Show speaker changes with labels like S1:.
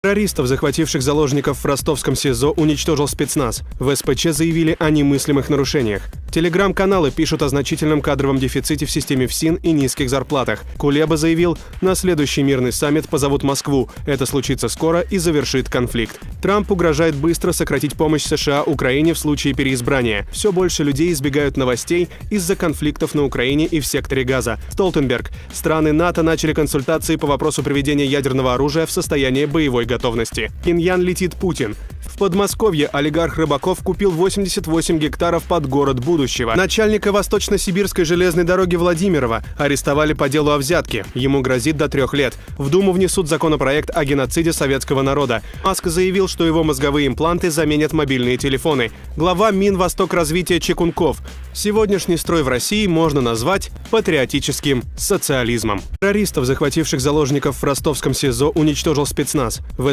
S1: Террористов, захвативших заложников в ростовском СИЗО, уничтожил спецназ. В СПЧ заявили о немыслимых нарушениях. Телеграм-каналы пишут о значительном кадровом дефиците в системе ФСИН и низких зарплатах. Кулеба заявил, на следующий мирный саммит позовут Москву. Это случится скоро и завершит конфликт. Трамп угрожает быстро сократить помощь США Украине в случае переизбрания. Все больше людей избегают новостей из-за конфликтов на Украине и в секторе Газа. Столтенберг. Страны НАТО начали консультации по вопросу приведения ядерного оружия в состояние боевой готовности. Пхеньян летит Путин. В Подмосковье олигарх Рыбаков купил 88 гектаров под город будущего. Начальника Восточно-Сибирской железной дороги Владимирова арестовали по делу о взятке. Ему грозит до 3 лет. В Думу внесут законопроект о геноциде советского народа. Маск заявил, что его мозговые импланты заменят мобильные телефоны. Глава Минвостокразвития Чекунков. Сегодняшний строй в России можно назвать патриотическим социализмом. Террористов, захвативших заложников в ростовском СИЗО, уничтожил спецназ. В